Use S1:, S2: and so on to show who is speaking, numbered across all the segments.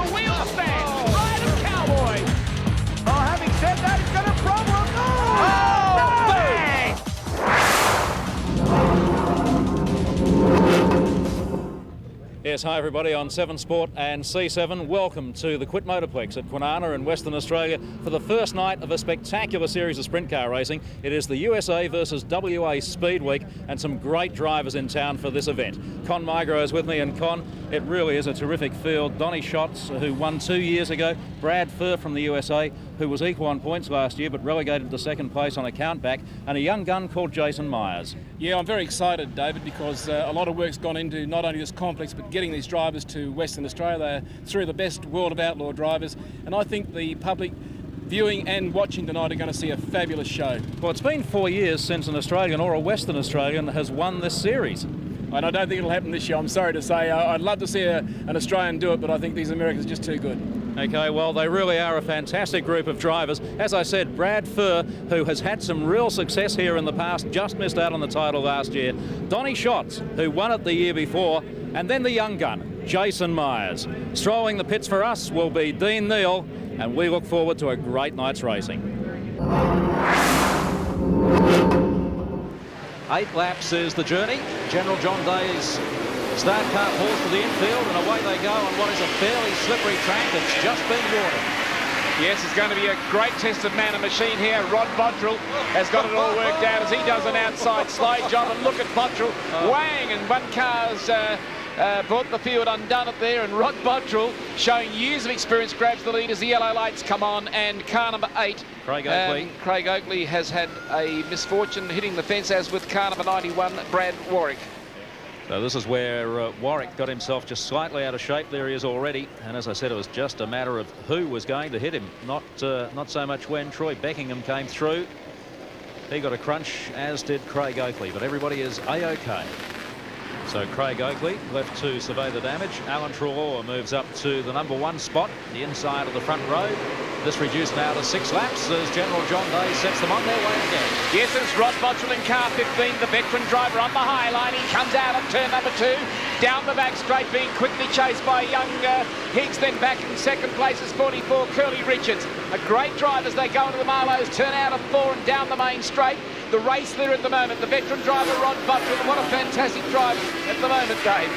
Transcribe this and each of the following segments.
S1: the wheel stand. Ride of Cowboy. Oh, having said that, he's got a problem. Oh, bang!
S2: Yes, hi everybody on 7 Sport and C7. Welcome to the Quit Motorplex at Kwinana in Western Australia for the first night of a spectacular series of sprint car racing. It is the USA versus WA Speedweek and some great drivers in town for this event. Con Migro is with me, and Con, it really is a terrific field. Donny Schatz, who won 2 years ago, Brad Furr from the USA, who was equal on points last year but relegated to second place on a countback, and a young gun called Jason Meyers.
S3: Yeah, I'm very excited, David, because a lot of work's gone into not only this complex but getting these drivers to Western Australia. They're three of the best World of Outlaw drivers, and I think the public viewing and watching tonight are going to see a fabulous show.
S2: Well, it's been 4 years since an Australian or a Western Australian has won this series.
S3: And I don't think it'll happen this year, I'm sorry to say. I'd love to see an Australian do it, but I think these Americans are just too good.
S2: Okay, well, they really are a fantastic group of drivers. As I said, Brad Furr, who has had some real success here in the past, just missed out on the title last year. Donny Schatz, who won it the year before, and then the young gun, Jason Meyers. Strolling the pits for us will be Dean Neal, and we look forward to a great night's racing. 8 laps is the journey. General John Day's start car pulls to the infield, and away they go on what is a fairly slippery track that's just been watered.
S1: Yes, it's going to be a great test of man and machine here. Rod Bottrell has got it all worked out as he does an outside slide job. And look at Bottrell, wang, and one car's brought the field undone up there, and Rod Bottrell, showing years of experience, grabs the lead as the yellow lights come on, and car number 8,
S2: Craig Oakley.
S1: Craig Oakley has had a misfortune hitting the fence, as with car number 91, Brad Warwick.
S2: So this is where Warwick got himself just slightly out of shape. There he is already, and as I said, it was just a matter of who was going to hit him, not so much when Troy Beckingham came through. He got a crunch, as did Craig Oakley, but everybody is A-OK. So Craig Oakley left to survey the damage. Alan Trelaw moves up to the number 1 spot, the inside of the front row. This reduced now to 6 laps as General John Day sets them on their way again.
S1: Yes, it's Rod Bottrell in car 15, the veteran driver on the high line. He comes out of turn number 2, down the back straight, being quickly chased by young Higgs. Then back in second place is 44, Curly Richards. A great drive as they go into the Marlowe's turn out of 4 and down the main straight. The race there at the moment, the veteran driver Rod Bottrell. What a fantastic drive at the moment, Dave.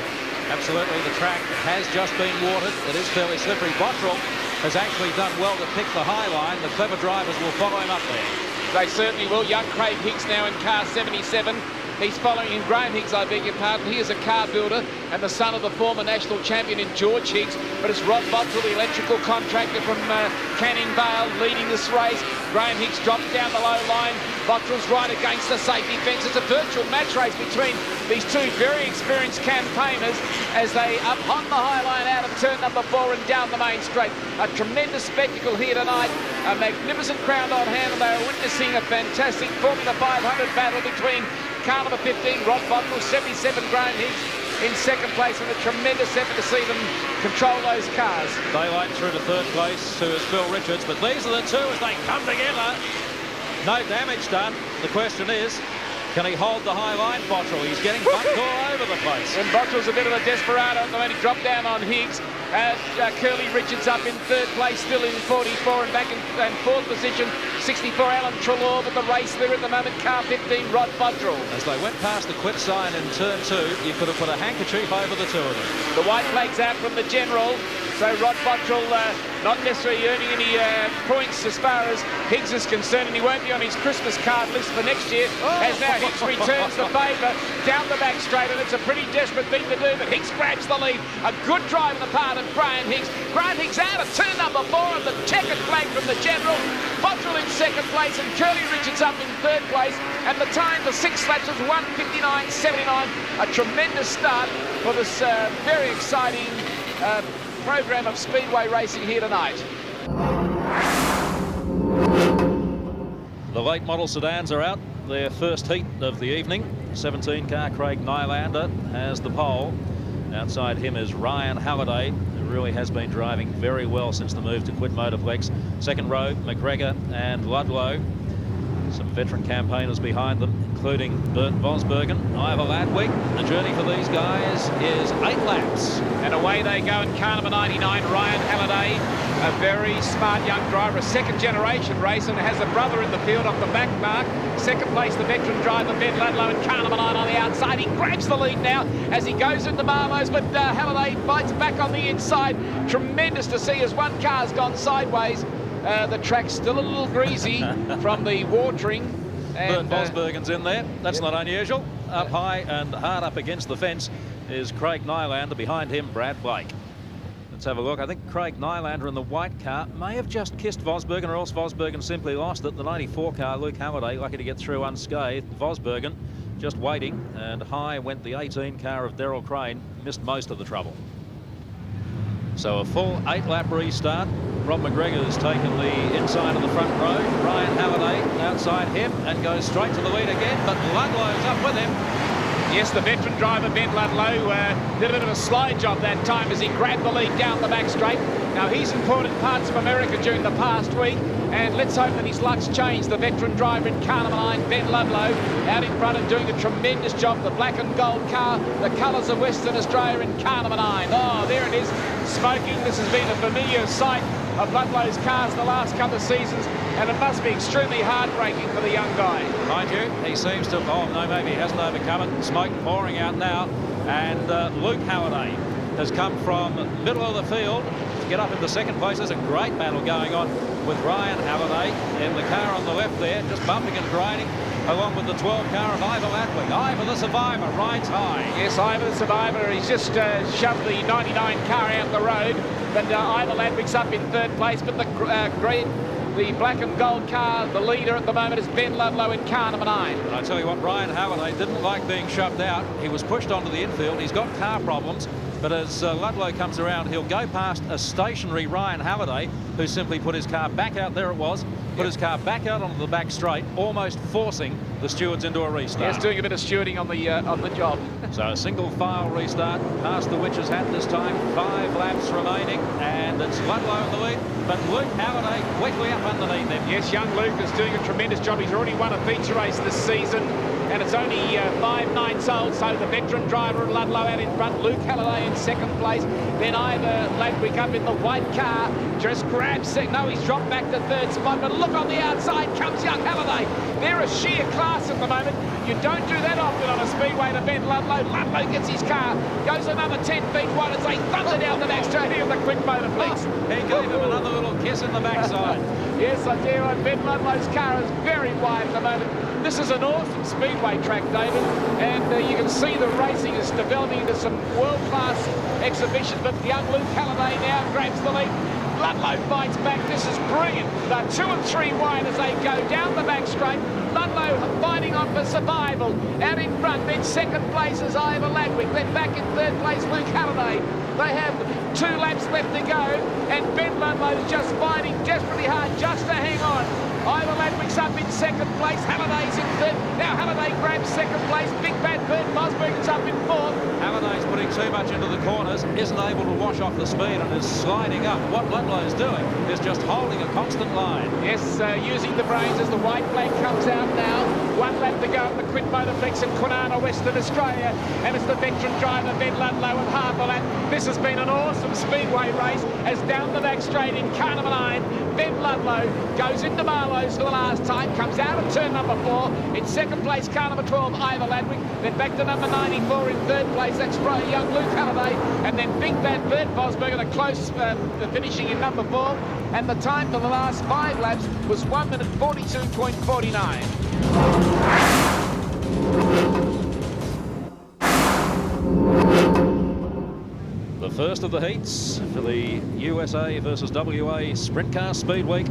S2: Absolutely, the track has just been watered. It is fairly slippery. Bottrell has actually done well to pick the high line. The clever drivers will follow him up there.
S1: They certainly will. Young Craig Higgs now in car 77. He's following in Graham Higgs, I beg your pardon. He is a car builder and the son of the former national champion in George Higgs. But it's Rod Bottrell, the electrical contractor from Canning Vale, leading this race. Graham Higgs drops down the low line. Bottrell's right against the safety fence. It's a virtual match race between these two very experienced campaigners as they up on the high line out of turn number 4 and down the main straight. A tremendous spectacle here tonight. A magnificent crowd on hand, and they are witnessing a fantastic Formula 500 battle between car number 15, Rod Bottrell, 77, Graham Higgs in second place, and a tremendous effort to see them control those cars.
S2: Daylight through to third place, who is Phil Richards, but these are the two as they come together. No damage done. The question is, can he hold the high line, Bottrell? He's getting bumped all over the place.
S1: And Bottrell's a bit of a desperado at the moment. He dropped down on Higgs. Curly Richards up in third place, still in 44, and back in fourth position, 64, Alan Trelaw. But the race there at the moment, car 15, Rod Bottrell.
S2: As they went past the quit sign in turn 2, you could have put a handkerchief over the two of them.
S1: The white flag's out from the general. So Rod Bottrell not necessarily earning any points as far as Higgs is concerned, and he won't be on his Christmas card list for next year, as now Higgs returns the favour down the back straight, and it's a pretty desperate thing to do, but Higgs grabs the lead. A good drive on the part of Graham Higgs. Graham Higgs out of turn number 4 on the checkered flag from the general. Bottrell in second place and Curly Richards up in third place, and the time for 6 laps was 1:59.79. A tremendous start for this very exciting program of speedway racing here tonight.
S2: The late model sedans are out, their first heat of the evening. 17 car Craig Nylander has the pole. Outside him is Ryan Halliday, who really has been driving very well since the move to Quit Motorplex. Second row, McGregor and Ludlow. Some veteran campaigners behind them, including Bert Vosbergen, Ivor Ladwig. The journey for these guys is 8 laps.
S1: And away they go in car number 99, Ryan Halliday, a very smart young driver, a second-generation racer, and has a brother in the field off the back mark. Second place, the veteran driver, Ben Ludlow, in car number 9 on the outside. He grabs the lead now as he goes into Marlowe's, but Halliday bites back on the inside. Tremendous to see as one car's gone sideways. The track's still a little greasy from the watering.
S2: Bert Vosbergen's in there. That's not unusual. Up high and hard up against the fence is Craig Nylander. Behind him, Brad Blake. Let's have a look. I think Craig Nylander in the white car may have just kissed Vosbergen, or else Vosbergen simply lost it. The 94 car, Luke Halliday, lucky to get through unscathed. Vosbergen just waiting, and high went the 18 car of Daryl Crane. Missed most of the trouble. So a full 8-lap restart. Rob McGregor's taken the inside of the front row. Ryan Halliday outside him and goes straight to the lead again, but Ludlow's up with him.
S1: Yes, the veteran driver, Ben Ludlow, did a bit of a slide job that time as he grabbed the lead down the back straight. Now, he's imported parts of America during the past week, and let's hope that his luck's changed. The veteran driver in car number 9, Ben Ludlow, out in front and doing a tremendous job. The black and gold car, the colours of Western Australia in car number 9. Oh, there it is, smoking. This has been a familiar sight of Ludlow's cars the last couple of seasons, and it must be extremely heartbreaking for the young guy.
S2: Mind you, he seems to, oh no, maybe he hasn't overcome it. Smoke pouring out now, and Luke Halliday has come from middle of the field to get up into second place. There's a great battle going on with Ryan Halliday in the car on the left there, just bumping and grinding, along with the 12 car of Ivor Ladwig. Ivor the survivor rides high.
S1: Yes, Ivor the survivor. He's just shoved the 99 car out the road, but Ivor Ladwig's up in third place. But the black and gold car, the leader at the moment, is Ben Ludlow in car number 9.
S2: And I tell you what, Ryan Halliday didn't like being shoved out. He was pushed onto the infield. He's got car problems. But as Ludlow comes around, he'll go past a stationary Ryan Halliday, who simply put his car back out. There it was. Put his car back out onto the back straight, almost forcing the stewards into a restart.
S1: Yes, doing a bit of stewarding on the job.
S2: So a single file restart past the Witch's Hat this time. 5 laps remaining, and it's Ludlow in the lead, but Luke Halliday quickly up underneath him.
S1: Yes, young Luke is doing a tremendous job. He's already won a feature race this season, and it's only 5 nights old, so the veteran driver Ludlow out in front, Luke Halliday in second place, then Ivor Ladwig up in the white car, just grabs second. No, he's dropped back to third spot, but look on the outside comes young Halliday. They're a sheer class at the moment. You don't do that often on a speedway to Ben Ludlow. Ludlow gets his car, goes another 10 feet wide as they thunder down the back straight here of the quick Motorplex.
S2: He gave him another little kiss in the backside.
S1: Yes, I do. Ben Ludlow's car is very wide at the moment. This is an awesome speedway track, David, and you can see the racing is developing into some world-class exhibitions, but young Luke Halliday now grabs the lead. Ludlow fights back. This is brilliant. They're 2 and 3 wide as they go down the back straight. Ludlow fighting on for survival. Out in front, then second place is Ivor Ladwig. Then back in third place, Luke Halliday. They have 2 laps left to go, and Ben Ludlow is just fighting desperately hard just to hang on. Ivor Ladwig's up in second place. Halliday's in third. Now Halliday grabs second place. Big Bad Bert Vosbergen's up in fourth.
S2: Halliday's putting too much into the corners, isn't able to wash off the speed, and is sliding up. What Ludlow's doing is just holding a constant line.
S1: Yes, using the brains as the white flag comes out now. 1 lap to go at the Quid Motorplex in Kwinana, Western Australia, and it's the veteran driver Ben Ludlow and half a lap. This has been an awesome speedway race as down the back straight in car number 9, Ben Ludlow goes into Marlowe's for the last time, comes out of turn number 4. In second place, car number 12, Ivor Ladwig. Then back to number 94 in third place, that's young Luke Halliday. And then Big Bad Bert Vosbergen, a close finishing in number 4. And the time for the last 5 laps was 1 minute 42.49.
S2: The first of the heats for the USA versus WA Sprintcar Speedweek.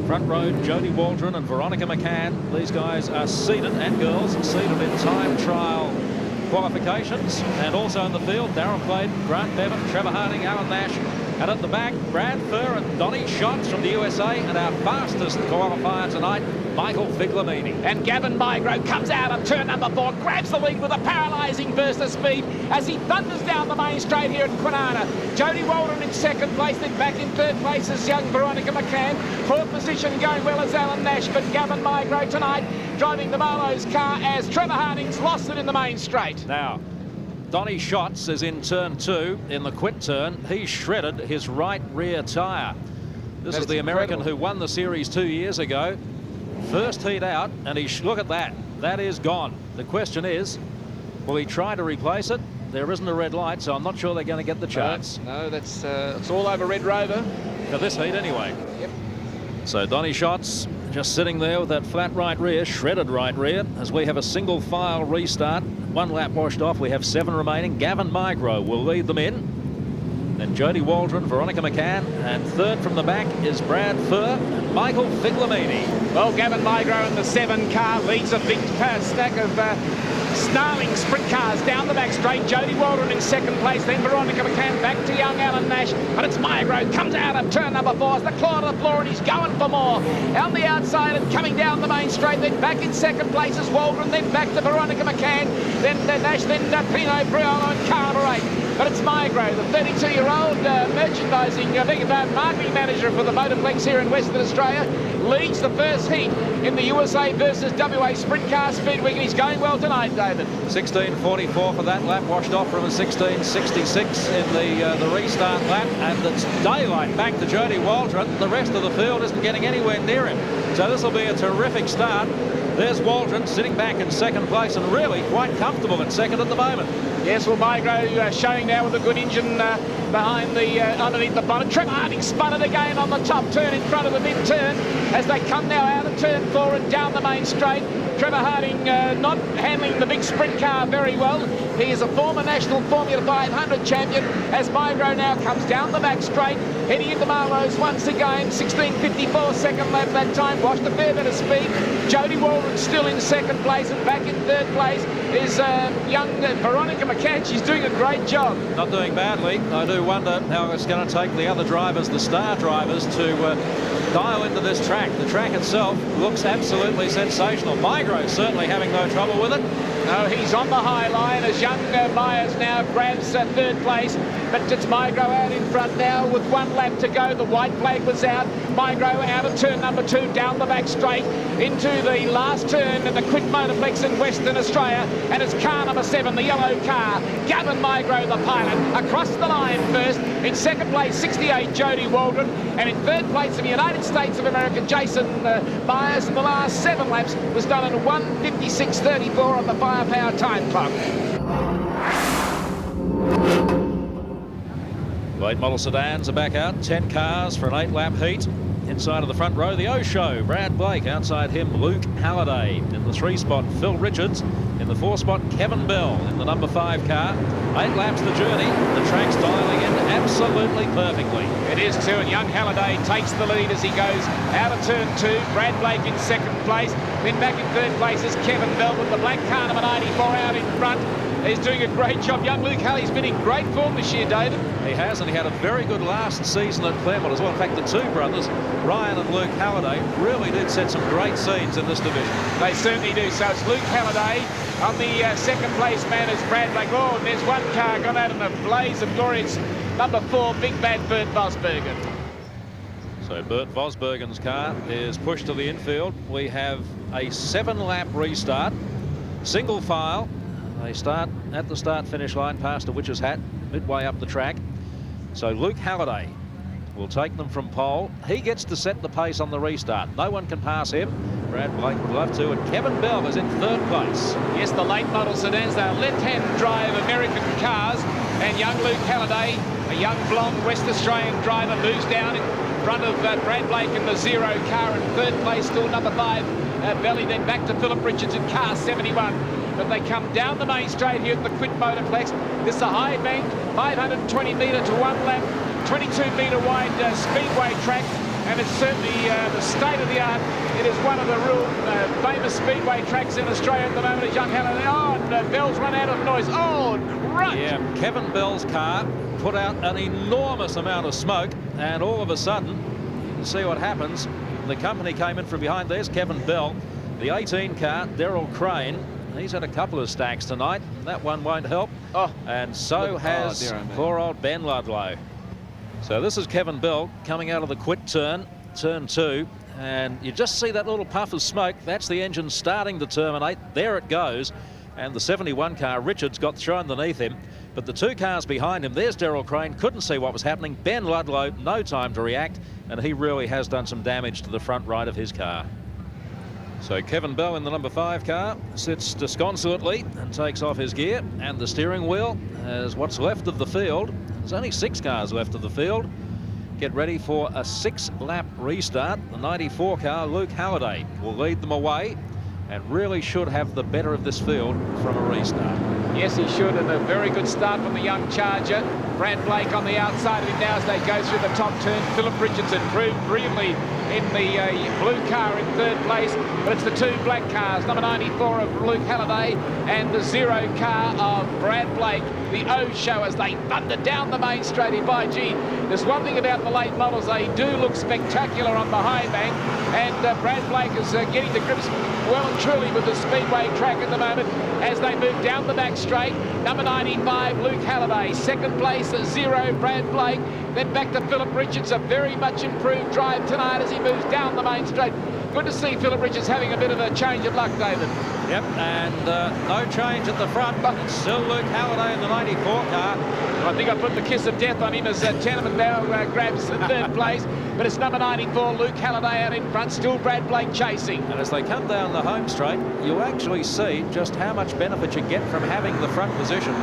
S2: Front row, Jodie Waldron and Veronica McCann. These guys are seeded, and girls, seeded in time trial qualifications. And also in the field, Darren Clayton, Grant Bevan, Trevor Harding, Alan Nash, And at the back, Brad Furr and Donny Schatz from the USA, and our fastest qualifier tonight, Michael Figlamini.
S1: And Gavin Mygro comes out of turn number 4, grabs the lead with a paralysing burst of speed as he thunders down the main straight here at Kwinana. Jody Waldron in second place, then back in third place is young Veronica McCann. Fourth position going well as Alan Nash, but Gavin Mygro tonight driving the Marlowe's car as Trevor Harding's lost it in the main straight.
S2: Now, Donny Schatz is in turn 2 in the quit turn. He shredded his right rear tyre. This is the American who won the series 2 years ago. First heat out, and look at that. That is gone. The question is, will he try to replace it? There isn't a red light, so I'm not sure they're going to get the chance.
S1: No, that's it's all over Red Rover.
S2: For this heat anyway.
S1: Yep.
S2: So Donny Schatz just sitting there with that flat right rear, shredded right rear, as we have a single file restart. 1 lap washed off. We have 7 remaining. Gavin Mygro will lead them in. Then Jody Waldron, Veronica McCann, and third from the back is Brad Furr and Michael Figlamini.
S1: Well, Gavin Mygro in the 7 car leads a big stack of snarling sprint cars down the back straight. Jody Waldron in second place, then Veronica McCann back to young Alan Nash. But it's Mygro, comes out of turn number 4, it's the claw to the floor, and he's going for more. On the outside and coming down the main straight, then back in second place is Waldron, then back to Veronica McCann, then Nash, then Pino, Briolo and Carter 8. But it's Mygro, the 32-year-old marketing manager for the Motorplex here in Western Australia, leads the first heat in the USA versus WA Sprintcar Speedweek, and he's going well tonight, David.
S2: 16:44 for that lap, washed off from a 16:66 in the restart lap, and it's daylight back to Jody Waldron. The rest of the field isn't getting anywhere near him, so this will be a terrific start. There's Waldron sitting back in second place and really quite comfortable in second at the moment.
S1: Yes, well, Mygro showing now with a good engine behind the underneath the bonnet. Trevor Harding spun it again on the top turn in front of the mid turn as they come now out of turn 4 and down the main straight. Trevor Harding not handling the big sprint car very well. He is a former national Formula 500 champion as Mygro now comes down the back straight, heading into Marlowe's once again. 16:54 second lap that time, washed a fair bit of speed. Jody Waldron still in second place, and back in third place is young Veronica McCann. She's doing a great job.
S2: Not doing badly. I do wonder how it's going to take the other drivers, the star drivers, to dial into this track. The track itself looks absolutely sensational. Mygro certainly having no trouble with it.
S1: No, he's on the high line as young Meyers now grabs third place, but it's Mygro out in front now with 1 lap to go. The white flag was out. Mygro out of turn number 2, down the back straight into the last turn in the Quick Motorplex in Western Australia, and it's car number 7, the yellow car. Gavin Mygro, the pilot, across the line first. In second place, 68, Jody Waldron, and in third place in the United States of America, Jason Meyers. In the last 7 laps was done in 1:56.34 on the Firepower time clock.
S2: Late model sedans are back out. 10 cars for an 8-lap heat. Inside of the front row, the O Show, Brad Blake. Outside him, Luke Halliday. In the 3 spot, Phil Richards. In the 4 spot, Kevin Bell in the number 5 car. 8 laps the journey. The track's dialing in absolutely perfectly.
S1: It is too, and young Halliday takes the lead as he goes out of turn 2. Brad Blake in second place. Then back in third place is Kevin Bell with the black car number 94 out in front. He's doing a great job. Young Luke Halliday's been in great form this year, David.
S2: He has, and he had a very good last season at Claremont as well. In fact, the 2 brothers, Ryan and Luke Halliday, really did set some great scenes in this division.
S1: They certainly do. So it's Luke Halliday on the second place man is Brad Blake. Oh, and there's 1 car gone out in a blaze of glory. It's number 4, Big Bad Bert Vosbergen.
S2: So Bert Vosbergen's car is pushed to the infield. We have a 7-lap restart, single file. They start at the start-finish line past a Witch's Hat, midway up the track. So Luke Halliday will take them from pole. He gets to set the pace on the restart. No one can pass him. Brad Blake would love to, and Kevin Bell is in third place.
S1: Yes, the late model sedans, they're left-hand drive American cars, and young Luke Halliday, a young blonde West Australian driver, moves down in front of Brad Blake in the 0 car. In third place, still number 5, Belly, then back to Philip Richards in car 71. But they come down the main straight here at the Quick Motorplex. This is a high bank, 520 metre to 1 lap, 22 metre wide speedway track. and it's certainly the state of the art. It is one of the real famous speedway tracks in Australia at the moment. As young Halliday, and Bell's run out of noise. Oh, crunch!
S2: Yeah, Kevin Bell's car put out an enormous amount of smoke, and all of a sudden, you can see what happens. The company came in from behind. There's Kevin Bell. The 18 car, Daryl Crane. He's had a couple of stacks tonight. That one won't help.
S1: Oh,
S2: and so has poor old Ben Ludlow. So this is Kevin Bell coming out of the quit turn 2, and you just see that little puff of smoke. That's the engine starting to terminate. There it goes. And the 71 car, Richards, got thrown underneath him. But the 2 cars behind him, there's Daryl Crane, couldn't see what was happening. Ben Ludlow, no time to react, and he really has done some damage to the front right of his car. So Kevin Bell in the number 5 car sits disconsolately and takes off his gear, and the steering wheel as what's left of the field. There's only 6 cars left of the field. Get ready for a 6-lap restart. The 94 car, Luke Halliday, will lead them away and really should have the better of this field from a restart.
S1: Yes, he should, and a very good start from the young Charger. Brad Blake on the outside of him now as they go through the top turn. Philip Richardson proved brilliantly in the blue car in 3rd place, but it's the 2 black cars, number 94 of Luke Halliday and the 0 car of Brad Blake, the O show, as they thunder down the main straight. By gee, there's one thing about the late models, they do look spectacular on the high bank, and Brad Blake is getting to grips well and truly with the speedway track at the moment as they move down the back straight. Number 95, Luke Halliday. 2nd place, 0, Brad Blake. Then back to Philip Richards, a very much improved drive tonight as he moves down the main straight. Good to see Philip Richards having a bit of a change of luck, David.
S2: Yep, and no change at the front, but it's still Luke Halliday in the 94 car.
S1: I think I put the kiss of death on him as Tenement now grabs the 3rd place. But it's number 94, Luke Halliday, out in front. Still Brad Blake chasing.
S2: And as they come down the home straight, you actually see just how much benefit you get from having the front position,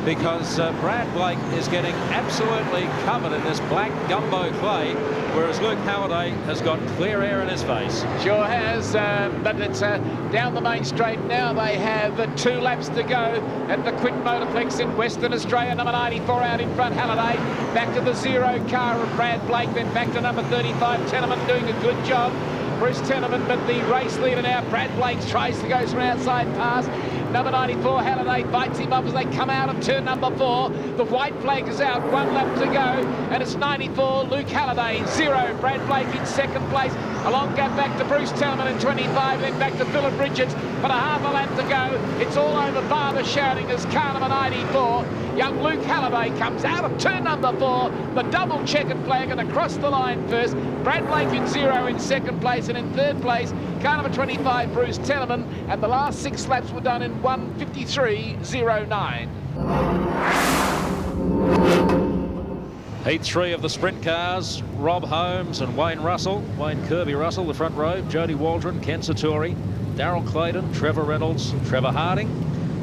S2: because Brad Blake is getting absolutely covered in this black gumbo clay, whereas Luke Halliday has got clear air in his face.
S1: Sure has, but it's down the main straight now. They have 2 laps to go at the Quit Motorplex in Western Australia. Number 94 out in front, Halliday. Back to the 0 car of Brad Blake, then back to number 35, Tenement, doing a good job. Bruce Tenement, but the race leader now, Brad Blake, tries to go through an outside pass. Number 94, Halliday, bites him up as they come out of turn number 4. The white flag is out, 1 lap to go, and it's 94, Luke Halliday, 0, Brad Blake in 2nd place. A long gap back to Bruce Tenement in 25, then back to Philip Richards, but a half a lap to go. It's all over. Father shouting as car number 94. Young Luke Halliday comes out of turn number 4, the double checkered flag, and across the line first. Brad Blake in 0 in 2nd place, and in 3rd place, car number 25, Bruce Tenement, and the last 6 laps were done in 1:53.09.
S2: Heat 3 of the sprint cars, Rob Holmes and Wayne Russell. Wayne Kirby Russell, the front row, Jody Waldron, Ken Sartori, Darryl Clayton, Trevor Reynolds, Trevor Harding,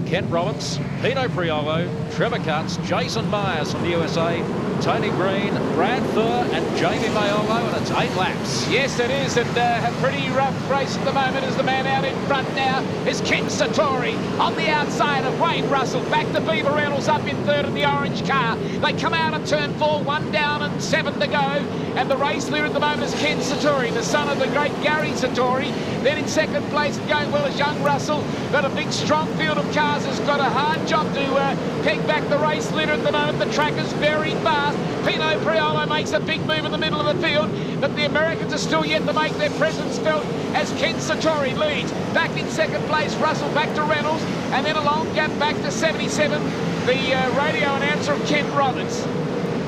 S2: Kent Roberts, Pino Priolo, Trevor Cutts, Jason Meyers from the USA, Tony Green, Brad Furr and Jamie Mayolo, and it's 8 laps.
S1: Yes, it is, and a pretty rough race at the moment as the man out in front now is Ken Sartori on the outside of Wayne Russell. Back to Beaver Reynolds up in 3rd in the orange car. They come out of turn 4, 1 down and 7 to go, and the race leader at the moment is Ken Sartori, the son of the great Gary Sartori. Then in 2nd place, going well, is young Russell, but a big strong field of cars has got a hard job to peg back the race leader at the moment. The track is very fast. Pino Priolo makes a big move in the middle of the field, but the Americans are still yet to make their presence felt as Ken Sartori leads. Back in 2nd place, Russell back to Reynolds, and then a long gap back to 77, the radio announcer of Kent Roberts.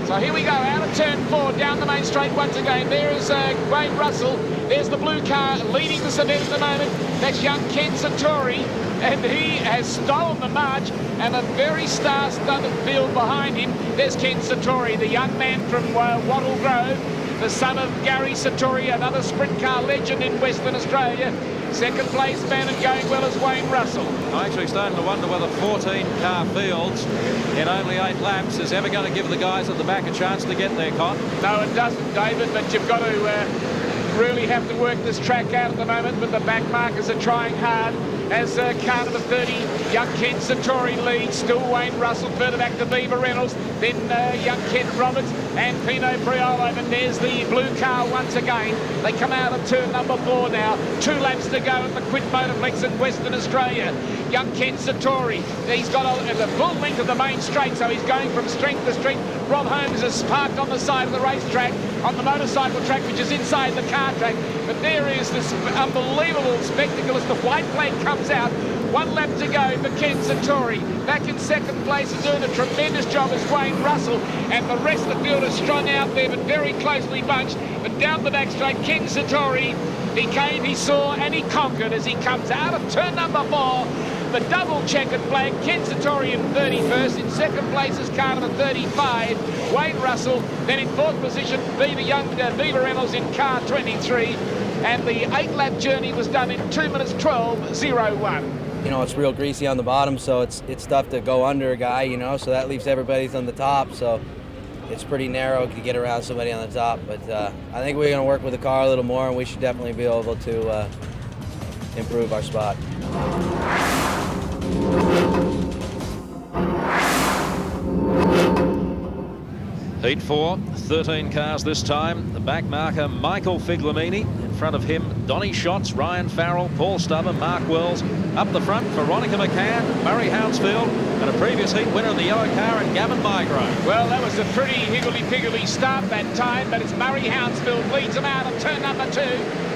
S1: So here we go, out of turn 4, down the main straight once again. There is Wayne Russell. There's the blue car leading this event at the moment. That's young Ken Sartori, and he has stolen the march, and a very star-studded field behind him. There's Ken Sartori, the young man from Wattle Grove, the son of Gary Sartori, another sprint car legend in Western Australia. 2nd place man and going well as Wayne Russell.
S2: I'm actually starting to wonder whether 14-car fields in only 8 laps is ever going to give the guys at the back a chance to get there, Con.
S1: No, it doesn't, David, but you've got to really have to work this track out at the moment, but the back markers are trying hard. as car number 30, young Ken Sartori leads. Still Wayne Russell, further back to Beaver Reynolds, then young Ken Roberts and Pino Priolo. And there's the blue car once again. They come out of turn number 4 now. 2 laps to go at the Quit Motorplex in Western Australia. Young Ken Sartori, he's got the full length of the main straight, so he's going from strength to strength. Rob Holmes is parked on the side of the racetrack, on the motorcycle track, which is inside the car track. But there is this unbelievable spectacle as the white flag comes out. 1 lap to go for Ken Sartori. Back in second place and doing a tremendous job is Wayne Russell. And the rest of the field is strung out there, but very closely bunched. But down the back straight, Ken Sartori, he came, he saw, and he conquered as he comes out of turn number 4. The double checkered flag, Ken Sartori in 31st. In second place is car number 35, Wayne Russell. Then in 4th position, Beaver Reynolds in car 23. And the 8-lap journey was done in 2 minutes 12.01.
S4: You know, it's real greasy on the bottom, so it's tough to go under a guy, you know, so that leaves everybody's on the top, so it's pretty narrow to get around somebody on the top. But I think we're going to work with the car a little more, and we should definitely be able to improve our spot.
S2: Heat 4, 13 cars this time. The back marker, Michael Figlamini. In front of him, Donny Schatz, Ryan Farrell, Paul Stubber, Mark Wells. Up the front, Veronica McCann, Murray Hounsfield, and a previous heat winner in the yellow car, and Gavin Mygro.
S1: Well, that was a pretty higgledy-piggledy start that time, but it's Murray Hounsfield leads them out of turn number 2.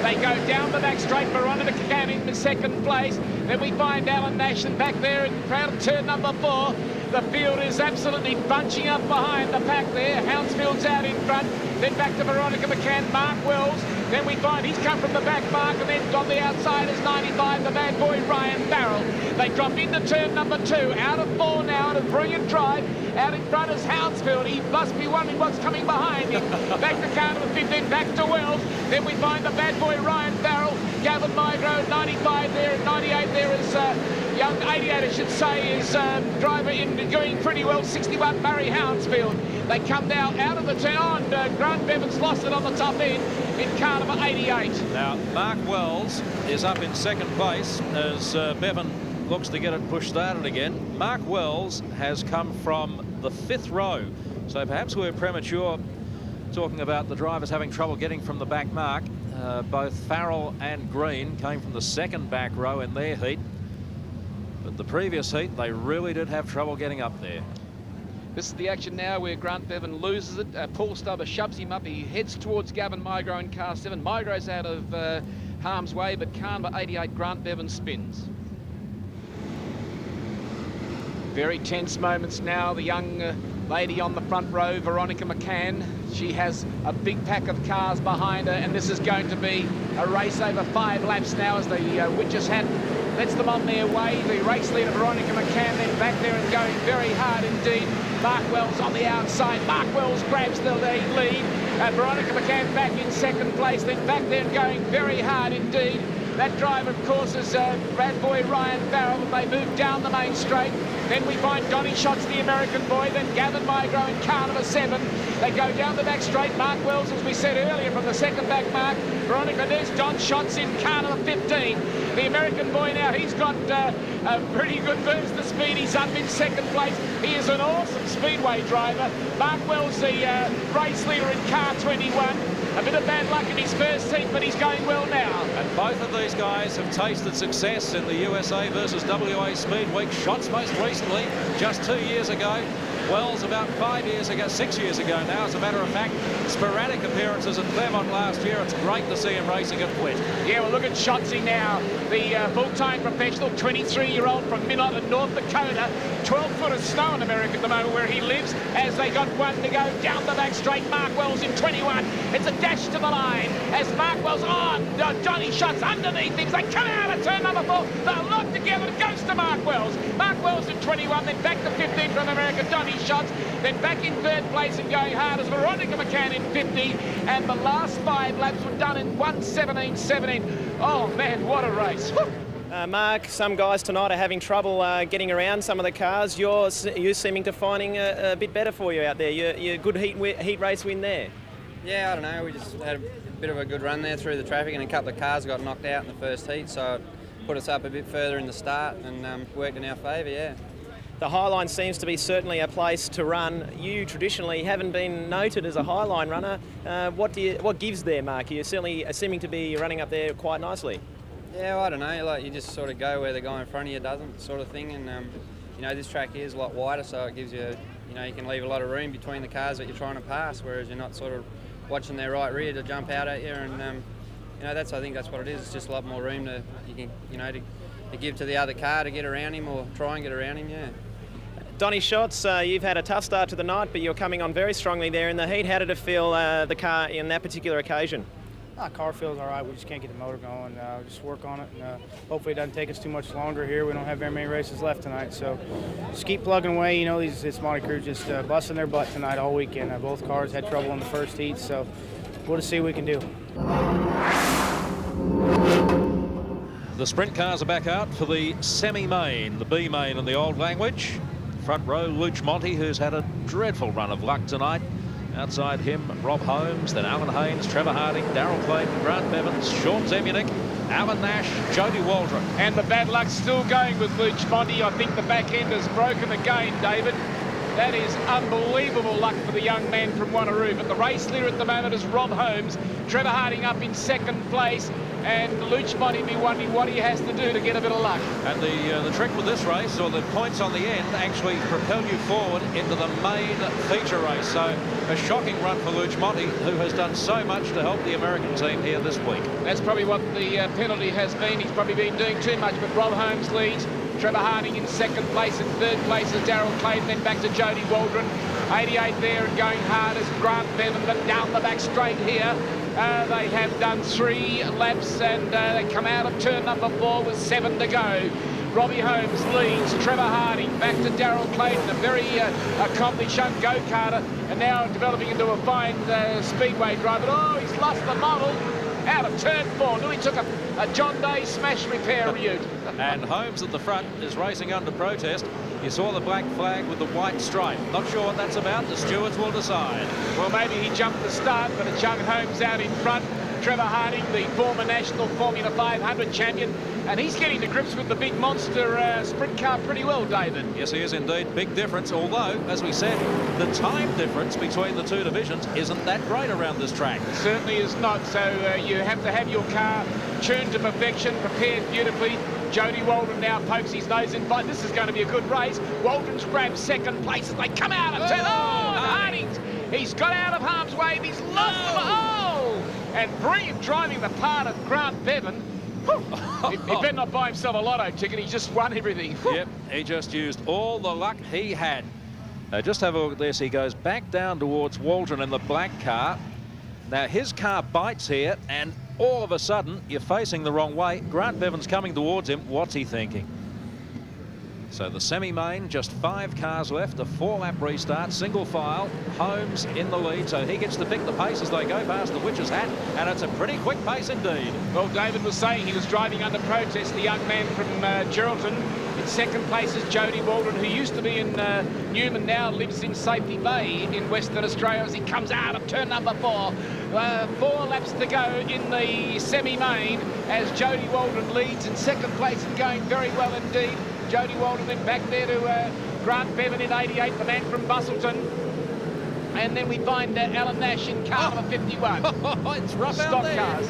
S1: They go down the back straight, Veronica McCann in the second place. Then we find Alan Nashon back there in front of turn number 4. The field is absolutely bunching up behind the pack there. Hounsfield's out in front. Then back to Veronica McCann, Mark Wells. Then we find he's come from the back mark, and then on the outside is 95, the bad boy Ryan Farrell. They drop into turn number 2, out of 4 now, and a brilliant drive. Out in front is Hounsfield. He must be wondering what's coming behind him. Back to car number 15, back to Wells. Then we find the bad boy Ryan Farrell. Gavin Mygro, 95 there, and 98 there is young 88, I should say, is driver in going pretty well, 61, Murray Hounsfield. They come now out of the turn on. Grant Bevan's lost it on the top end in car number 88.
S2: Now, Mark Wells is up in second place as Bevan looks to get it pushed started again. Mark Wells has come from the 5th row, so perhaps we're premature talking about the drivers having trouble getting from the back mark. Both Farrell and Green came from the 2nd back row in their heat, but the previous heat they really did have trouble getting up there.
S1: This is the action now where Grant Bevan loses it. Paul Stubber shoves him up. He heads towards Gavin Mygro in car 7. Mygro's out of harm's way, but car number 88, Grant Bevan, spins. Very tense moments now. The young lady on the front row, Veronica McCann, she has a big pack of cars behind her, and this is going to be a race over 5 laps now as the Witches hat lets them on their way. The race leader, Veronica McCann, then back there and going very hard indeed. Mark Wells on the outside. Mark Wells grabs the lead. Veronica McCann back in second place, then back there and going very hard indeed. That driver, of course, is bad boy Ryan Farrell. They move down the main straight. Then we find Donny Schatz, the American boy, then Gavin Mygro in car number 7. They go down the back straight. Mark Wells, as we said earlier, from the 2nd back mark. Veronica, there's Don Schatz in car number 15. The American boy now, he's got a pretty good burst of speed. He's up in 2nd place. He is an awesome speedway driver. Mark Wells, the race leader in car 21. A bit of bad luck in his first heat, but he's going well now.
S2: And both of these guys have tasted success in the USA versus WA Speedweek. Schatz most recently, just 2 years ago. Wells about 6 years ago now, as a matter of fact. Sporadic appearances at Claremont last year. It's great to see him racing at Quit.
S1: Yeah, well, look at Schatzy now, the full-time professional, 23-year-old from Minot in North Dakota. 12 foot of snow in America at the moment where he lives, as they got 1 to go down the back straight. Mark Wells in 21. It's a dash to the line as Mark Wells on. Donny Schatz underneath things. They come out of turn number 4. They're locked together. It goes to Mark Wells. Mark Wells in 21, then back to 15 from America, Donny Schatz. Then back in 3rd place and going hard as Veronica McCann in 50. And the last 5 laps were done in 1:17.17. Oh, man, what a race.
S5: Mark, some guys tonight are having trouble getting around some of the cars. You're seeming to finding a bit better for you out there. You're good heat race win there.
S6: Yeah, I don't know. We just had a bit of a good run there through the traffic, and a couple of cars got knocked out in the first heat, so put us up a bit further in the start and worked in our favour, yeah.
S5: The Highline seems to be certainly a place to run. You traditionally haven't been noted as a Highline runner. What gives there, Mark? You're certainly seeming to be running up there quite nicely.
S6: Yeah, well, I don't know. Like, you just sort of go where the guy in front of you doesn't, sort of thing. And you know, this track here is a lot wider, so it gives you, you know, you can leave a lot of room between the cars that you're trying to pass, whereas you're not sort of watching their right rear to jump out at you. And you know, I think that's what it is. It's just a lot more room to give to the other car to get around him or try and get around him. Yeah.
S5: Donny Schatz, you've had a tough start to the night, but you're coming on very strongly there in the heat. How did it feel, the car, in that particular occasion?
S7: Car feels all right. We just can't get the motor going. Just work on it, and hopefully it doesn't take us too much longer here. We don't have very many races left tonight, so just keep plugging away. You know, this Monte Crew just busting their butt tonight all weekend. Both cars had trouble in the first heat, so we'll just see what we can do.
S2: The sprint cars are back out for the semi-main, the B main in the old language. Front row, Luch Monty, who's had a dreadful run of luck tonight. Outside him, Rob Holmes, then Alan Haynes, Trevor Harding, Darryl Clayton, Grant Bevins, Sean Zemunik, Alan Nash, Jody Waldron.
S1: And the bad luck's still going with Luch Monty. I think the back end has broken again, David. That is unbelievable luck for the young man from Wanneroo. But the race leader at the moment is Rob Holmes. Trevor Harding up in second place. And Luch Monty be wondering what he has to do to get a bit of luck.
S2: And the trick with this race, or the points on the end, actually propel you forward into the main feature race. So a shocking run for Luch Monty, who has done so much to help the American team here this week.
S1: That's probably what the penalty has been. He's probably been doing too much, but Rob Holmes leads. Trevor Harding in second place, and third place is Darryl Clayton, then back to Jody Waldron. 88 there and going hard as Grant Bevan, but down the back straight here. They have done 3 laps, and they come out of turn number 4 with 7 to go. Robbie Holmes leads, Trevor Harding back to Darryl Clayton, a very accomplished young go-karter, and now developing into a fine speedway driver. Oh, he's lost the model out of turn 4. Nearly took a John Day smash repair route.
S2: And Holmes at the front is racing under protest. You saw the black flag with the white stripe. Not sure what that's about. The stewards will decide.
S1: Well, maybe he jumped the start, but it's young Holmes out in front. Trevor Harding, the former national Formula 500 champion, and he's getting to grips with the big monster sprint car pretty well, David.
S2: Yes, he is indeed. Big difference, although, as we said, the time difference between the two divisions isn't that great around this track.
S1: It certainly is not, so you have to have your car tuned to perfection, prepared beautifully. Jody Waldron now pokes his nose in fight. This is going to be a good race. Waldron's grabbed second place as they come out of turn. Harding's, he's got out of harm's way and he's lost them. And brilliant driving the part of Grant Bevan. He better not buy himself a lotto ticket. He just won everything.
S2: Yep, he just used all the luck he had. Just have a look at this. He goes back down towards Waldron in the black car. Now his car bites here, and all of a sudden you're facing the wrong way. Grant Bevan's coming towards him. What's he thinking? So the semi-main, just 5 cars left, a 4-lap restart, single file. Holmes in the lead, so he gets to pick the pace as they go past the Witch's Hat, and it's a pretty quick pace indeed.
S1: Well, David was saying he was driving under protest, the young man from Geraldton. In second place is Jody Waldron, who used to be in Newman, now lives in Safety Bay in Western Australia as he comes out of turn number 4. 4 laps to go in the semi-main as Jody Waldron leads in second place and going very well indeed. Jody Waldron then back there to Grant Bevan in 88, the man from Bustleton. And then we find Alan Nash in car number 51.
S2: It's rough
S1: Stock
S2: out there.
S1: Cars.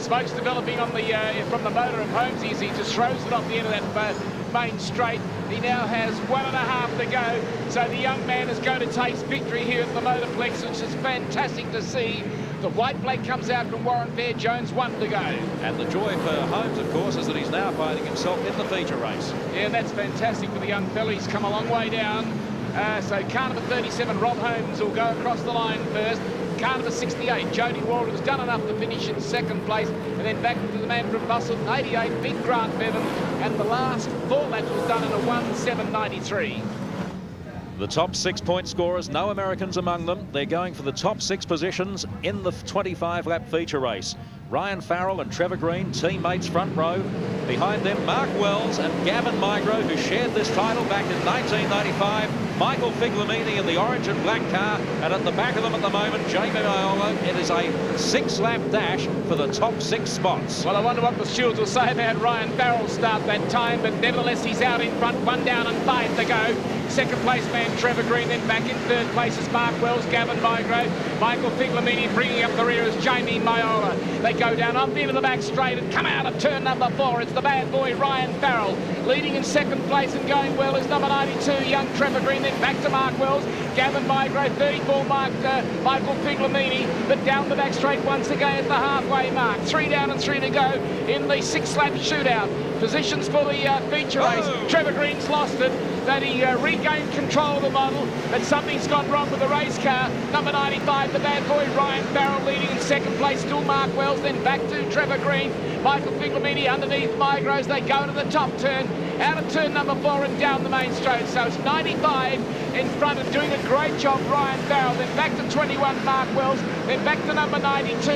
S1: Smoke's developing on the from the motor of Holmes. He just throws it off the end of that main straight. He now has 1.5 to go. So the young man is going to taste victory here at the Motorplex, which is fantastic to see. The white flag comes out from Warren Fair-Jones, 1 to go.
S2: And the joy for Holmes, of course, is that he's now finding himself in the feature race.
S1: Yeah, that's fantastic for the young fella. He's come a long way down. So car number 37, Rob Holmes, will go across the line first. Car number 68, Jody Waldron's done enough to finish in second place. And then back to the man from Bustleton, 88, Big Grant Bevan. And the last 4 laps was done in a 1:7.93.
S2: The top 6 point scorers, no Americans among them. They're going for the top 6 positions in the 25-lap feature race. Ryan Farrell and Trevor Green, teammates front row. Behind them, Mark Wells and Gavin Migro, who shared this title back in 1995. Michael Figlamini in the orange and black car, and at the back of them at the moment, Jamie Maiolo. It is a 6-lap dash for the top 6 spots.
S1: Well, I wonder what the stewards will say about Ryan Farrell's start that time, but nevertheless he's out in front, 1 down and 5 to go. Second place man Trevor Green, then back in third place is Mark Wells, Gavin Mygrove, Michael Figlamini bringing up the rear is Jamie Maiolo. They go down up into the back straight and come out of turn number 4. It's the bad boy Ryan Farrell. Leading in second place and going well is number 92, young Trevor Green, then back to Mark Wells, Gavin Mygrove, 34 marked Michael Figlamini, but down the back straight once again at the halfway mark. 3 down and 3 to go in the 6-lap shootout. Positions for the feature race. Trevor Green's lost it, that he regained control of the model, but something's gone wrong with the race car. Number 95, the bad boy Ryan Farrell, leading in second place, still Mark Wells, then back to Trevor Green. Michael Figlamini underneath Mygroves. They go to the top turn, out of turn number 4 and down the main straight. So it's 95 in front and doing a great job, Ryan Farrell. Then back to 21, Mark Wells. Then back to number 92.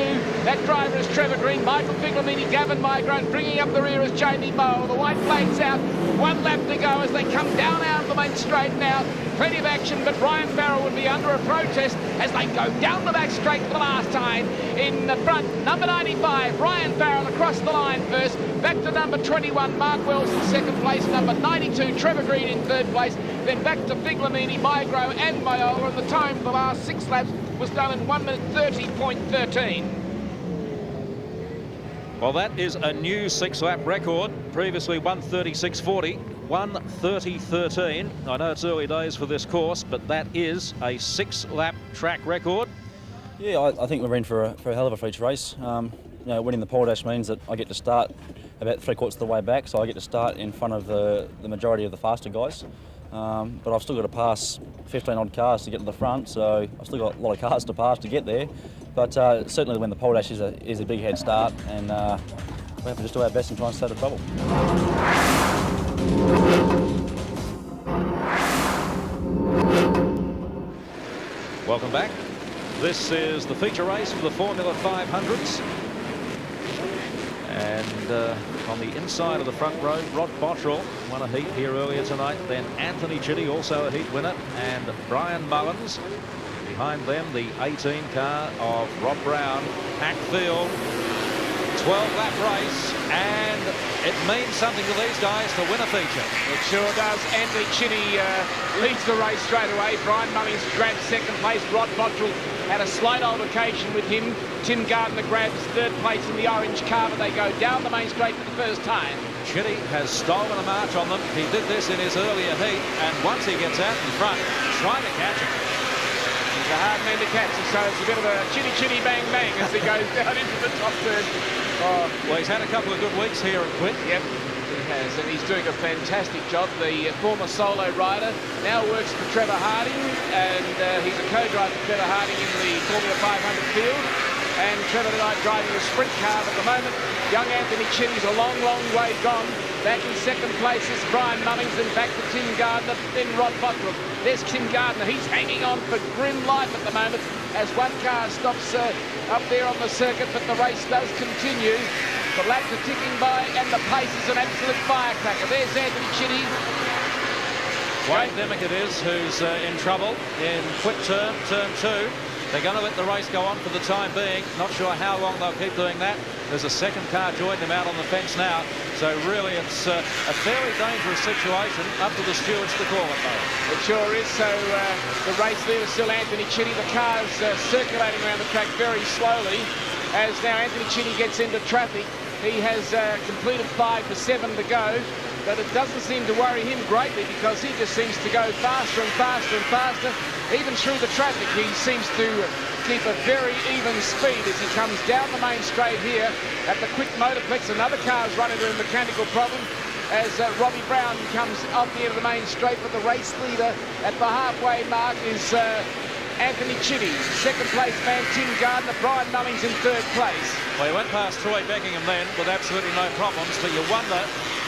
S1: That driver is Trevor Green. Michael Figlamini, Gavin Mygrove. Bringing up the rear is Jamie Mole. The white flag's out. 1 lap to go as they come down out of the main straight now. Plenty of action, but Ryan Farrell would be under a protest as they go down the back straight for the last time. In the front, number 95, Ryan Farrell across the line first. Back to number 21, Mark Wells in second place. Number 92, Trevor Green in third place. Then back to Figlamini, Mygrove and Maiolo. And the time for the last 6 laps was done in 1 minute 30.13.
S2: Well, that is a new 6-lap record. Previously 1:36.40, 1:30.13. I know it's early days for this course, but that is a 6-lap track record.
S8: Yeah, I think we're in for a hell of a feature race. You know, winning the pole dash means that I get to start about 3/4 of the way back, so I get to start in front of the majority of the faster guys. But I've still got to pass 15 odd cars to get to the front, so I've still got a lot of cars to pass to get there. But certainly when the pole dash is a big head start, and we have to just do our best and try and stay out of trouble.
S2: Welcome back. This is the feature race for the Formula 500s. And on the inside of the front row, Rod Bottrell won a heat here earlier tonight. Then Anthony Chitty, also a heat winner, and Brian Mullins. Behind them, the 18 car of Rob Brown, Hackfield. 12-lap race, and it means something to these guys to win a feature.
S1: It sure does. Anthony Chitty leads the race straight away. Brian Mullins grabs second place. Rod Bottrell had a slight altercation with him. Tim Gardner grabs third place in the orange car, but they go down the main straight for the first time.
S2: Chitty has stolen a march on them. He did this in his earlier heat, and once he gets out in front, trying to catch him.
S1: He's a hard man to catch, so it's a bit of a chitty bang bang as he goes down into the top turn.
S2: Oh, well, he's had a couple of good weeks here at Quint.
S1: Yep, he has, and he's doing a fantastic job. The former solo rider now works for Trevor Harding, and he's a co-driver for Trevor Harding in the Formula 500 field. And Trevor tonight driving a sprint car at the moment. Young Anthony Chitty's a long way gone. Back in second place is Brian Mullins, then back to Tim Gardner, then Rod Bottrell. There's Tim Gardner. He's hanging on for grim life at the moment as one car stops up there on the circuit, but the race does continue. The laps are ticking by, and the pace is an absolute firecracker. There's Anthony Chitty.
S2: Wayne Demick it is who's in trouble in quick turn 2. They're going to let the race go on for the time being. Not sure how long they'll keep doing that. There's a second car joined them out on the fence now. So really it's a fairly dangerous situation. Up to the stewards to call it, though.
S1: It sure is. So the race leader is still Anthony Chitty. The car's circulating around the track very slowly as now Anthony Chitty gets into traffic. He has completed 5 to 7 to go. But it doesn't seem to worry him greatly because he just seems to go faster and faster and faster. Even through the traffic, he seems to keep a very even speed as he comes down the main straight here at the Quick Motorplex. Another car's run into a mechanical problem as Robbie Brown comes off the end of the main straight, but the race leader at the halfway mark is Anthony Chitty. Second place man Tim Gardner, Brian Mullins in third place.
S2: Well, he went past Troy Beckingham then with absolutely no problems, but you wonder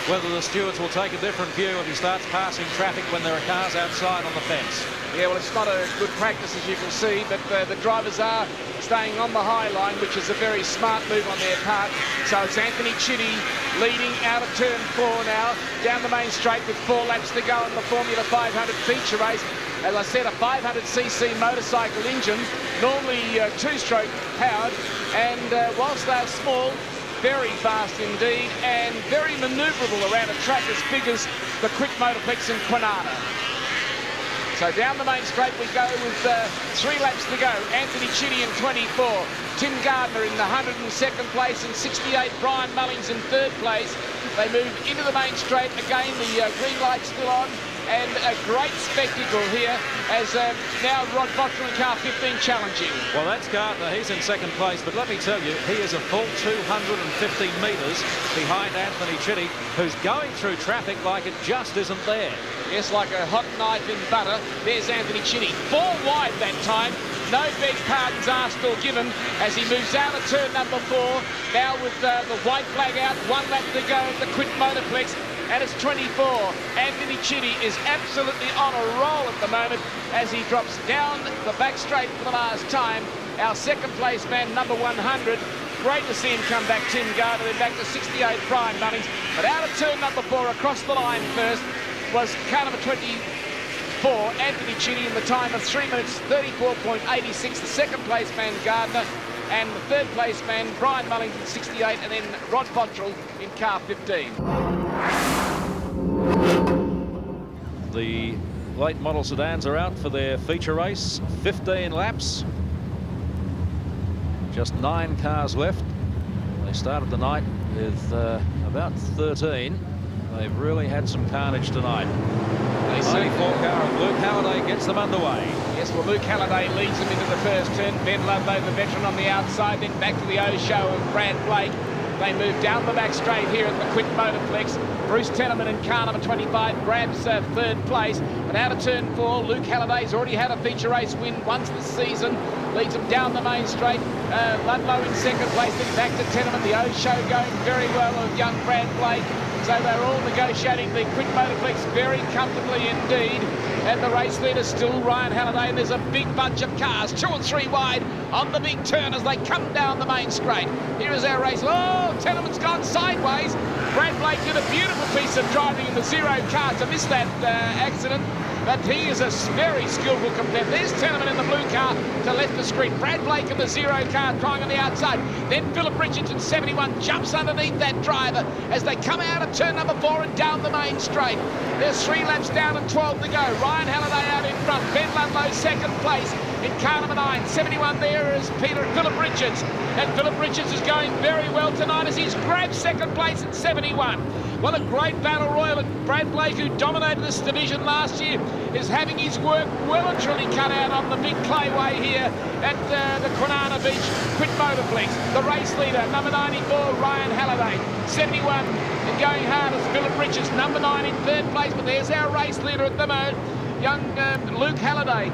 S2: whether the stewards will take a different view if he starts passing traffic when there are cars outside on the fence.
S1: Yeah, well, it's not a good practice, as you can see, but the drivers are staying on the high line, which is a very smart move on their part. So it's Anthony Chitty leading out of turn 4 now, down the main straight with 4 laps to go in the Formula 500 feature race. As I said, a 500cc motorcycle engine, normally two-stroke powered, and whilst they're small, very fast indeed, and very manoeuvrable around a track as big as the Quick Motorplex in Kwinana. So down the main straight we go with 3 laps to go. Anthony Chitty in 24. Tim Gardner in the 102nd place, and 68 Brian Mullings in 3rd place. They move into the main straight. Again, the green light's still on. And a great spectacle here as now Rod Bottrell in car 15 challenging.
S2: Well, that's Gardner. He's in 2nd place, but let me tell you, he is a full 250 metres behind Anthony Chitty, who's going through traffic like it just isn't there.
S1: Yes, like a hot knife in butter. There's Anthony Chitty. 4 wide that time. No beg pardons asked or given as he moves out of turn number 4. Now with the white flag out, 1 lap to go at the Quick Motorplex. And it's 24. Anthony Chitty is absolutely on a roll at the moment as he drops down the back straight for the last time. Our 2nd place man, number 100. Great to see him come back, Tim Gardner, then back to 68, Brian Mullings. But out of turn number 4, across the line first, was car number 24, Anthony Chitty, in the time of 3 minutes 34.86. The 2nd place man, Gardner, and the 3rd place man, Brian Mullings in 68, and then Rod Bottrell in car 15.
S2: The late model sedans are out for their feature race. 15 laps. Just 9 cars left. They started the night with about 13. They've really had some carnage tonight. 94 car of Luke Halliday gets them underway.
S1: Yes, well, Luke Halliday leads them into the first turn. Ben Ludlow, the veteran, on the outside, then back to the O show of Brad Blake. They move down the back straight here at the Quick Motorplex. Bruce Teneman in car number 25 grabs 3rd place. But out of turn 4, Luke Halliday's already had a feature race win once this season. Leads him down the main straight. Ludlow in 2nd place, then back to Teneman. The O show going very well with young Brad Blake. So they're all negotiating the Quick Motorplex very comfortably indeed. And the race leader still Ryan Halliday, and there's a big bunch of cars, 2 and 3 wide on the big turn as they come down the main straight. Here is our race. Oh, Teneman's gone sideways. Brad Blake did a beautiful piece of driving in the 0 car to miss that accident. But he is a very skillful competitor. There's Teneman in the blue car to left the screen. Brad Blake in the 0 car trying on the outside. Then Philip Richards in 71 jumps underneath that driver as they come out of turn number 4 and down the main straight. There's 3 laps down and 12 to go. Ryan Halliday out in front. Ben Ludlow 2nd place in car number 9. 71 there is Philip Richards. And Philip Richards is going very well tonight as he's grabbed 2nd place at 71. What a great battle royal. And Brad Blake, who dominated this division last year, is having his work well and truly cut out on the big clayway here at the Kwinana Beach Quick Motorplex. The race leader, number 94, Ryan Halliday. 71 and going hard is Philip Richards, number 9 in 3rd place. But there's our race leader at the moment, young Luke Halliday.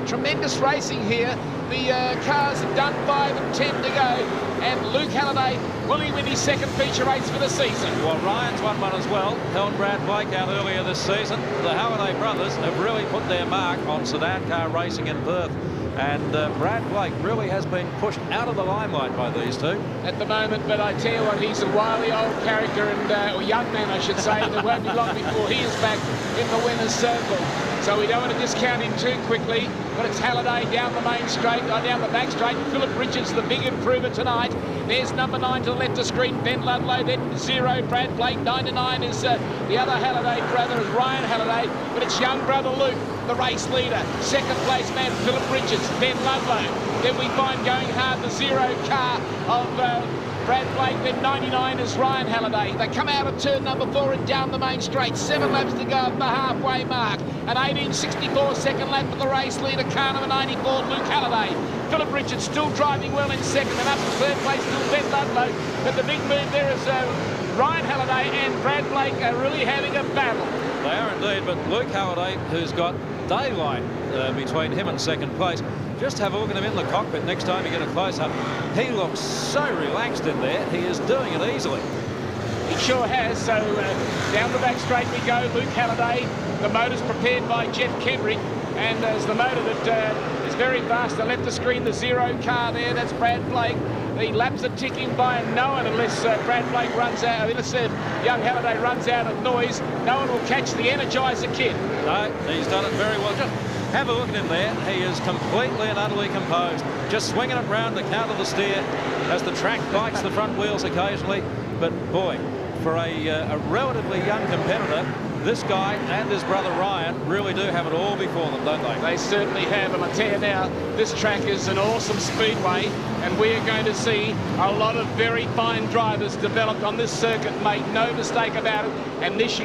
S1: Tremendous racing here. The cars have done 5 and 10 to go. And Luke Halliday, will he win his 2nd feature race for the season?
S2: Well, Ryan's won one as well. Held Brad Blake out earlier this season. The Halliday brothers have really put their mark on sedan car racing in Perth. And Brad Blake really has been pushed out of the limelight by these two.
S1: At the moment, but I tell you what, he's a wily old character, and or young man, I should say, and it won't be long before he is back in the winner's circle. So we don't want to discount him too quickly, but it's Halliday down the main straight, down the back straight. Philip Richards, the big improver tonight. There's number 9 to the left of screen, Ben Ludlow, then 0, Brad Blake. 99 is the other Halliday brother, is Ryan Halliday, but it's young brother Luke, the race leader. 2nd place man, Philip Richards, Ben Ludlow. Then we find going hard the 0 car of Brad Blake, then 99 is Ryan Halliday. They come out of turn number 4 and down the main straight. 7 laps to go at the halfway mark. An 18.64 second lap for the race leader, car number 94, Luke Halliday. Philip Richards still driving well in 2nd, and up to 3rd place still Ben Ludlow. But the big move there is Ryan Halliday and Brad Blake are really having a battle.
S2: They are indeed, but Luke Halliday, who's got daylight between him and 2nd place, just have a look at him in the cockpit next time you get a close-up. He looks so relaxed in there. He is doing it easily.
S1: He sure has. So down the back straight we go. Luke Halliday. The motor's prepared by Jeff Kendrick, and as the motor that He's very fast. I left the screen, the 0 car there. That's Brad Blake. The laps are ticking by no one unless Brad Blake runs out. Unless young Halliday runs out of noise. No one will catch the Energizer kid.
S2: No, he's done it very well. Just have a look at him there. He is completely and utterly composed. Just swinging it round the counter of the steer as the track bites the front wheels occasionally. But boy, for a relatively young competitor, this guy and his brother Ryan really do have it all before them, don't they?
S1: They certainly have, and I tell you now, this track is an awesome speedway, and we are going to see a lot of very fine drivers developed on this circuit, make no mistake about it, and this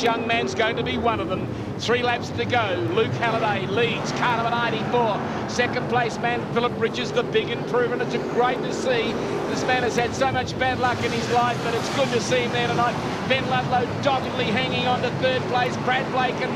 S1: young man's going to be one of them. 3 laps to go. Luke Halliday leads, car number 94. Second place man, Philip Richards, the big improvement. It's great to see. This man has had so much bad luck in his life, but it's good to see him there tonight. Ben Ludlow doggedly hanging on to 3rd place. Brad Blake in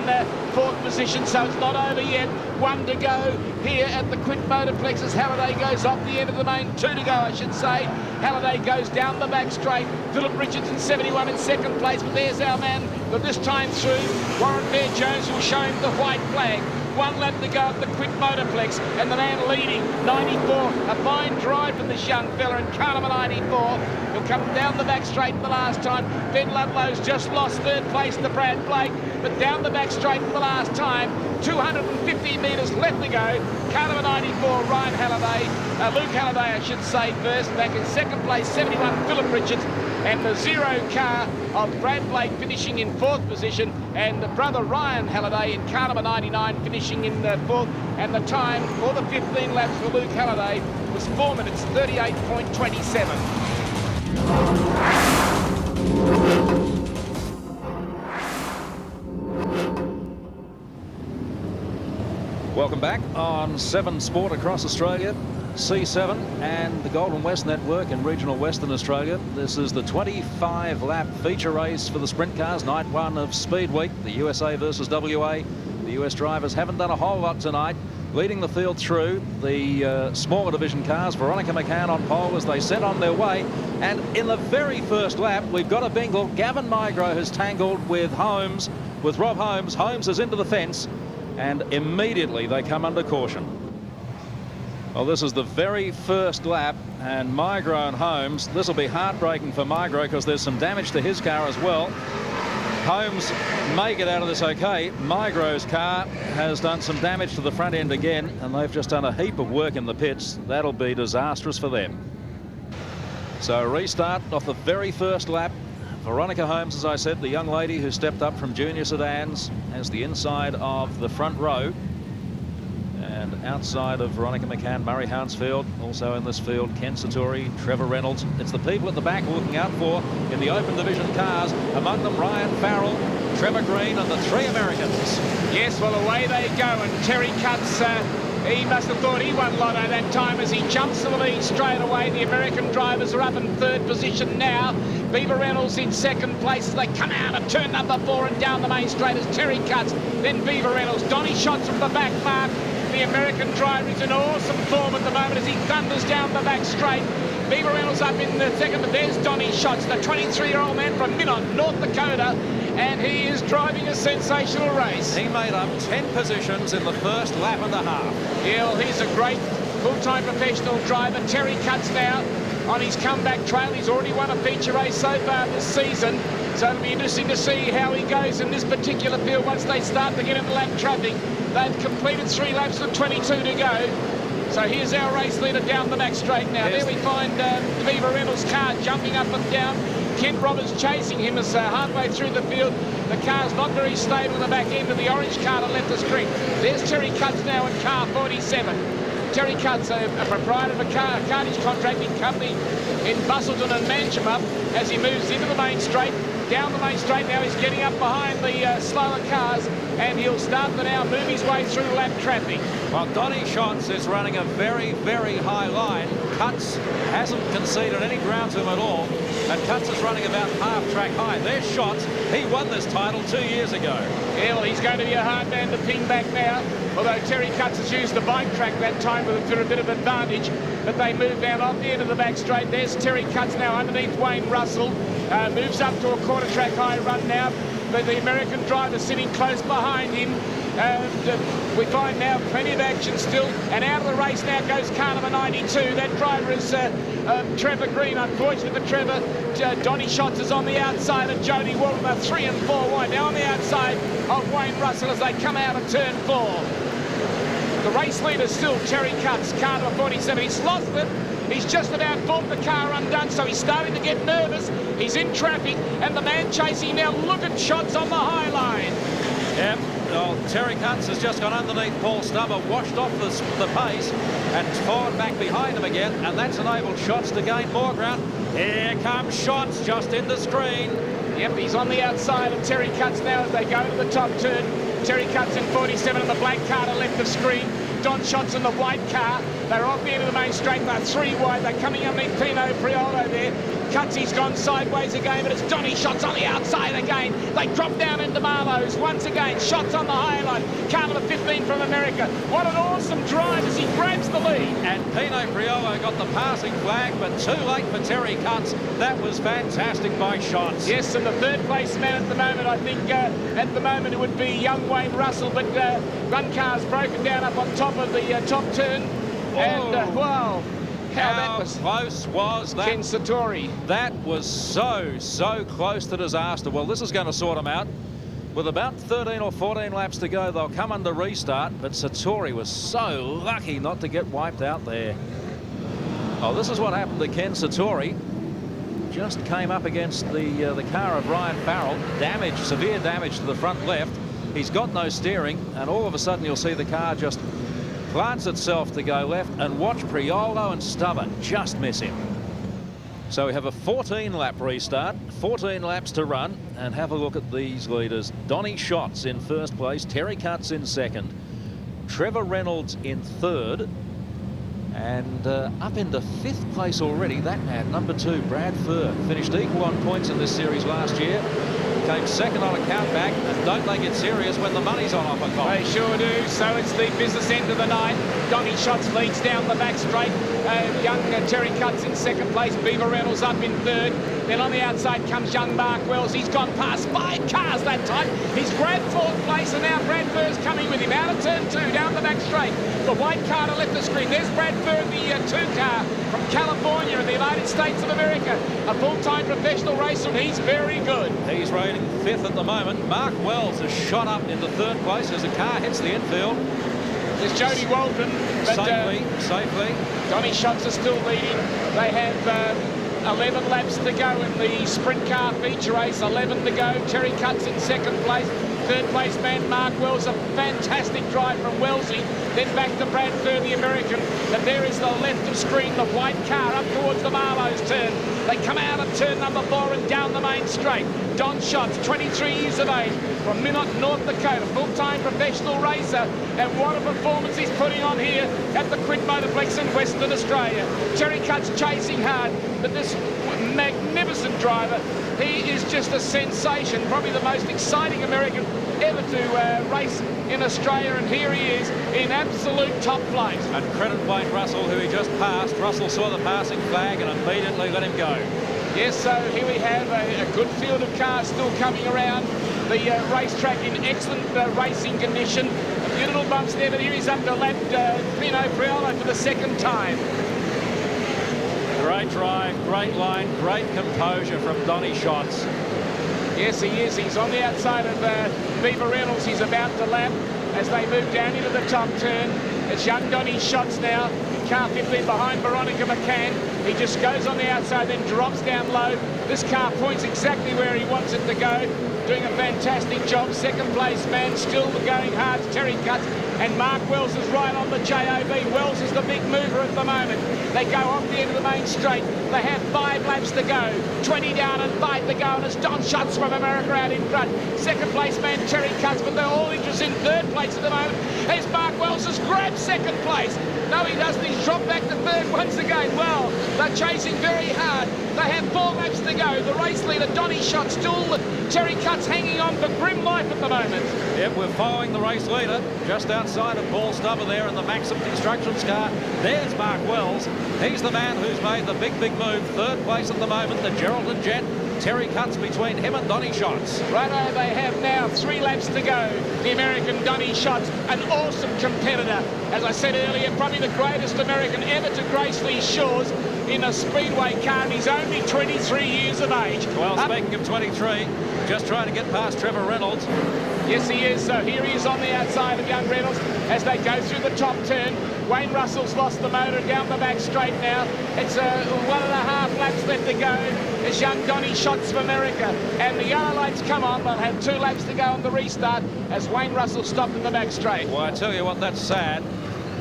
S1: 4th position, so it's not over yet. 1 to go here at the Quint Motorplex as Halliday goes off the end of the main. 2 to go, I should say. Halliday goes down the back straight. Philip Richards in 71 in 2nd place, but there's our man. But this time through, Warren Bear-Jones will show him the white flag. 1 lap to go at the Quint Motorplex, and the man leading, 94. A fine drive from this young fella in car number 94. He'll come down the back straight the last time. Ben Ludlow's just lost 3rd place to Brad Blake, but down the back straight for the last time. 250 metres left to go. Car number 94, Ryan Halliday. Luke Halliday, I should say, first. Back in 2nd place, 71, Philip Richards. And the 0 car of Brad Blake finishing in 4th position, and the brother Ryan Halliday in car number 99 finishing in 4th, and the time for the 15 laps for Luke Halliday was 4 minutes 38.27.
S2: Welcome back on 7 Sport across Australia, C7 and the Golden West Network in regional Western Australia. This is the 25-lap feature race for the sprint cars, night 1 of Speedweek, the USA versus WA. The US drivers haven't done a whole lot tonight. Leading the field through the smaller division cars, Veronica McCann on pole as they set on their way. And in the very first lap, we've got a bingle. Gavin Migro has tangled with Holmes, with Rob Holmes. Holmes is into the fence, and immediately they come under caution. Well, this is the very first lap, and Migro and Holmes, this will be heartbreaking for Migro because there's some damage to his car as well. Holmes may get out of this okay. Migro's car has done some damage to the front end again, and they've just done a heap of work in the pits. That'll be disastrous for them. So restart off the very first lap. Veronica Holmes, as I said, the young lady who stepped up from junior sedans, has the inside of the front row. And outside of Veronica McCann, Murray Hounsfield, also in this field, Ken Satori, Trevor Reynolds. It's the people at the back we're looking out for in the open division cars. Among them, Ryan Farrell, Trevor Green, and the 3 Americans.
S1: Yes, well, away they go, and Terry Cutts, he must have thought he won Lotto that time as he jumps to the lead straight away. The American drivers are up in 3rd position now. Beaver Reynolds in 2nd place as they come out of turn number 4 and down the main straight as Terry Cutts, then Beaver Reynolds. Donny Schatz from the back mark. The American driver is in awesome form at the moment as he thunders down the back straight. Beaver Reynolds up in the 2nd, but there's Donny Schatz, the 23-year-old man from Minot, North Dakota, and he is driving a sensational race.
S2: He made up 10 positions in the first lap and a half.
S1: Yeah, well, he's a great full-time professional driver. Terry Cutts now on his comeback trail. He's already won a feature race so far this season, so it'll be interesting to see how he goes in this particular field once they start to get into lap traffic. They've completed 3 laps with 22 to go. So here's our race leader down the back straight now. There we find Beaver Reynolds' car jumping up and down. Kent Roberts chasing him as halfway through the field. The car's not very stable in the back end of the orange car to left the screen. There's Terry Cutts now in car 47. Terry Cutts, a proprietor of a cartage contracting company in Busselton and Mancham as he moves into the main straight. Down the main straight now, he's getting up behind the slower cars, and he'll start to now move his way through lap traffic.
S2: Well, Donny Schatz is running a very, very high line. Cutts hasn't conceded any ground to him at all, and Cutts is running about half track high. There's Schatz. He won this title 2 years ago. Yeah, well, he's going to be a hard man to pin back now, although Terry Cutts has used the bike track that time for a bit of advantage, but they move down off the end of the back straight. There's Terry Cutts now underneath Wayne Russell. Moves up to a quarter track high run now, but the American driver sitting close behind him.
S1: And we find now plenty of action still. And out of the race now goes car number 92. That driver is Trevor Green. Unfortunately for Trevor, Donny Schatz is on the outside, and Jody Walton are 3 and 4 wide. Now on the outside of Wayne Russell as they come out of turn 4. The race leader still Terry Cutts, car number 47. He's lost it. He's just about fought the car undone, so he's starting to get nervous. He's in traffic, and the man chasing now, look at Shots on the high line.
S2: Yep, well, Terry Cutts has just gone underneath Paul Stubber, washed off the pace, and forward back behind him again, and that's enabled Shots to gain more ground. Here comes Shots just in the screen.
S1: Yep, he's on the outside of Terry Cutts now as they go to the top turn. Terry Cutts in 47 in the black car to left of screen. Don Schatz in the white car. They're off the end of the main straight. They're 3 wide. They're coming underneath Pino Priolo there. Cutts, he's gone sideways again, but it's Donny Schatz on the outside again. They drop down into Marlowe's once again. Schatz on the high line. Car number 15 from America. What an awesome drive as he grabs the lead.
S2: And Pino Priolo got the passing flag, but too late for Terry Cutts. That was fantastic by Schatz.
S1: Yes, and the third place man at the moment, I think at the moment it would be young Wayne Russell, but one car's broken down up on top of the top turn. And wow.
S2: How close was that?
S1: Ken Satori.
S2: That was so close to disaster. Well, this is going to sort them out. With about 13 or 14 laps to go, they'll come under restart, but Satori was so lucky not to get wiped out there. Oh, this is what happened to Ken Satori. Just came up against the car of Ryan Farrell. Damage, severe damage to the front left. He's got no steering, and all of a sudden you'll see the car just plants itself to go left, and watch Priolo and Stubber just miss him. So we have a 14-lap restart, 14 laps to run, and have a look at these leaders. Donny Schatz in first place, Terry Cutts in second, Trevor Reynolds in third, and up into 5th place already, that man, number 2, Brad Furr, finished equal on points in this series last year. Came second on a countback, and don't they get serious when the money's on offer, Colin?
S1: They sure do. So it's the business end of the night. Donny Schatz leads down the back straight. Young Terry Cutts in second place. Beaver Reynolds up in third. Then on the outside comes young Mark Wells. He's gone past 5 cars that time. He's grabbed 4th place, and now Brad Furr's coming with him out of turn 2 down the back straight. The white car to left the screen. There's Brad Furr, the 2 car from California in the United States of America. A full-time professional racer, and he's very good.
S2: He's rating 5th at the moment. Mark Wells has shot up into 3rd place as the car hits the infield.
S1: There's Jody Walton. But,
S2: safely.
S1: Donny Schatz is still leading. They have 11 laps to go in the sprint car feature race. 11 to go. Terry Cutts in 2nd place. 3rd place man Mark Wells, a fantastic drive from Wellesley. Then back to Brad Furr, the American. And there is the left of screen, the white car up towards the Marlowe's turn. They come out of turn number 4 and down the main straight. Don Schatz, 23 years of age, from Minot, North Dakota, full-time professional racer. And what a performance he's putting on here at the Perth Motorplex in Western Australia. Terry Cutts chasing hard, but this magnificent driver, he is just a sensation, probably the most exciting American ever to race in Australia, and here he is in absolute top place.
S2: And credit Wayne Russell, who he just passed. Russell saw the passing flag and immediately let him go.
S1: Yes, so here we have a good field of cars still coming around the racetrack in excellent racing condition. A few little bumps there, but here he's up to lap Pino Priolo for the 2nd time.
S2: Great drive, great line, great composure from Donny Schatz.
S1: Yes, he is. He's on the outside of Beaver Reynolds. He's about to lap as they move down into the top turn. It's young Donny Schatz now. Car 15 behind Veronica McCann. He just goes on the outside, then drops down low. This car points exactly where he wants it to go. Doing a fantastic job. 2nd place man, still going hard. Terry Cutts. And Mark Wells is right on the JOB. Wells is the big mover at the moment. They go off the end of the main straight. They have 5 laps to go. 20 down and 5 to go. And it's Don Schatz from America out in front. 2nd place man, Terry Cutts, but they're all interested in 3rd place at the moment. As Mark Wells has grabbed 2nd place. No, he doesn't. He's dropped back to 3rd once again. Well, they're chasing very hard. They have 4 laps to go. The race leader, Donny Schatz, still Terry Cutts hanging on for grim life at the moment.
S2: Yep, we're following the race leader just outside of Paul Stubber there in the Maxim Constructions car. There's Mark Wells. He's the man who's made the big move. 3rd place at the moment, the Geraldton Jet. Terry Cutts between him and Donny Schatz.
S1: Righto, they have now 3 laps to go. The American Donny Schatz, an awesome competitor. As I said earlier, probably the greatest American ever to grace these shores in a speedway car, and he's only 23 years of age.
S2: Well, speaking of 23, just trying to get past Trevor Reynolds.
S1: Yes, he is. So here he is on the outside of young Reynolds as they go through the top turn. Wayne Russell's lost the motor down the back straight now. It's 1.5 laps left to go. It's young Donny Schatz of America. And the yellow lights come on. They'll have 2 laps to go on the restart as Wayne Russell stopped in the back straight.
S2: Well, I tell you what, that's sad.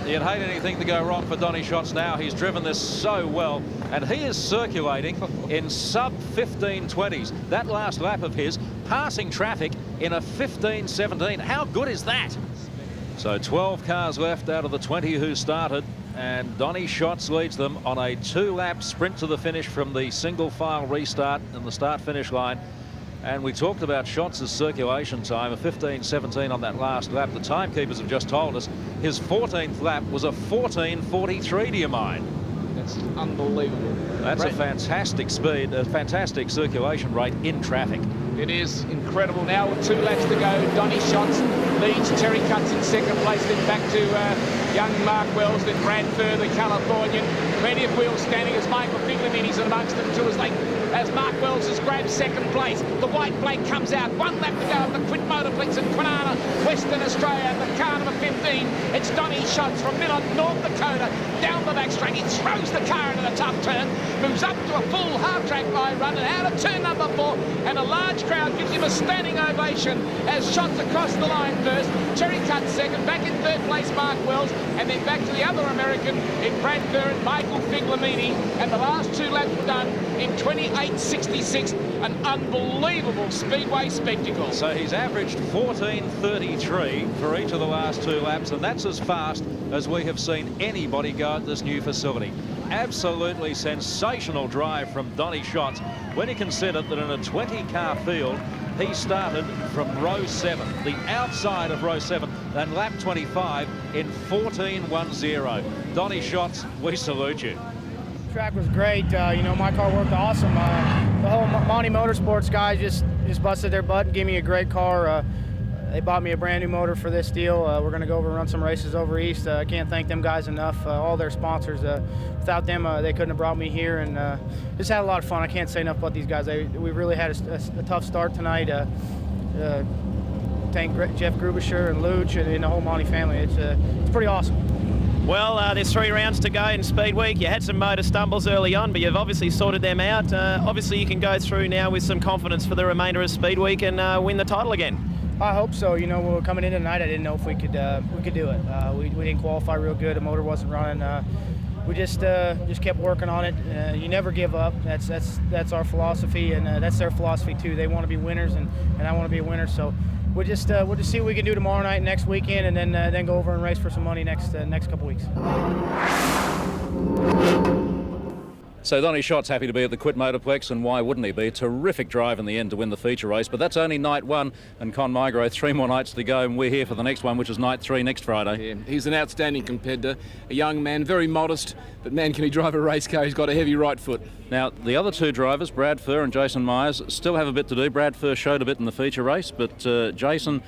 S2: You'd hate anything to go wrong for Donny Schatz now. He's driven this so well, and he is circulating in sub-1520s. That last lap of his, passing traffic in a 15:17. How good is that? So 12 cars left out of the 20 who started, and Donny Schatz leads them on a 2-lap sprint to the finish from the single file restart in the start-finish line. And we talked about Schatz's circulation time, a 15:17 on that last lap. The timekeepers have just told us his 14th lap was a 14:43, do you mind?
S1: That's unbelievable.
S2: That's a fantastic speed, a fantastic circulation rate in traffic.
S1: It is incredible. Now with 2 laps to go, Donny Schatz leads. Terry Cutts in second place, then back to young Mark Wells, then Brad Furr, the Californian. Plenty of wheels standing as Michael Figlamini's amongst them too, as Mark Wells has grabbed second place. The white flag comes out. 1 lap to go at the Quit Motorplex in Kwinana, Western Australia. The car number 15, it's Donny Schatz from Minot, North Dakota, down the back straight. He throws the car into the tough turn, moves up to a full half-track line run and out of turn number 4, and a large crowd gives him a standing ovation as Schatz across the line first. Terry Cutts second, back in third place Mark Wells, and then back to the other American in Brad Furr and Michael Figlamini, and the last 2 laps were done in 28:66, an unbelievable speedway spectacle.
S2: So he's averaged 14:33 for each of the last 2 laps, and that's as fast as we have seen anybody go at this new facility. Absolutely sensational drive from Donny Schatz when you consider that in a 20-car field, he started from row 7, the outside of row 7, and lap 25 in 14:10. Donny Schatz, we salute you.
S7: Track was great. You know, my car worked awesome. The whole Monty Motorsports guys just busted their butt and gave me a great car. They bought me a brand new motor for this deal. We're going to go over and run some races over east. I can't thank them guys enough. All their sponsors. Without them, they couldn't have brought me here, and just had a lot of fun. I can't say enough about these guys. We really had a tough start tonight. Thank Jeff Grubisher and Luch and the whole Monty family. It's pretty awesome.
S5: Well, there's 3 rounds to go in Speed Week. You had some motor stumbles early on, but you've obviously sorted them out. Obviously, you can go through now with some confidence for the remainder of Speed Week and win the title again.
S7: I hope so. You know, when we were coming in tonight, I didn't know if we could do it. We didn't qualify real good. The motor wasn't running. We just kept working on it. You never give up. That's our philosophy, and that's their philosophy too. They want to be winners, and I want to be a winner. So we'll just see what we can do tomorrow night, next weekend, and then go over and race for some money next couple weeks.
S2: So Donny Schatz happy to be at the Quit Motorplex, and why wouldn't he be? Terrific drive in the end to win the feature race, but that's only night 1, and Con Migro, 3 more nights to go, and we're here for the next one, which is night 3 next Friday.
S3: Yeah, he's an outstanding competitor, a young man, very modest, but man, can he drive a race car. He's got a heavy right foot.
S2: Now, the other 2 drivers, Brad Furr and Jason Meyers, still have a bit to do. Brad Furr showed a bit in the feature race, but Jason,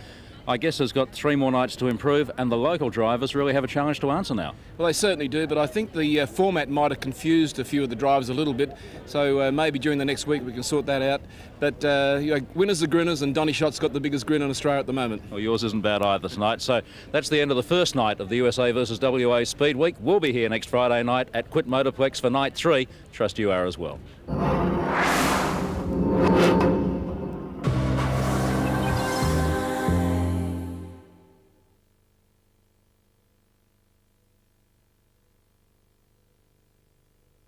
S2: I guess, has got 3 more nights to improve, and the local drivers really have a challenge to answer now.
S3: Well, they certainly do, but I think the format might have confused a few of the drivers a little bit, so maybe during the next week we can sort that out. But you know, winners are grinners, and Donny Schatz got the biggest grin in Australia at the moment.
S2: Well, yours isn't bad either tonight. So that's the end of the first night of the USA versus WA Speedweek. We'll be here next Friday night at Quit Motorplex for night 3. Trust you are as well.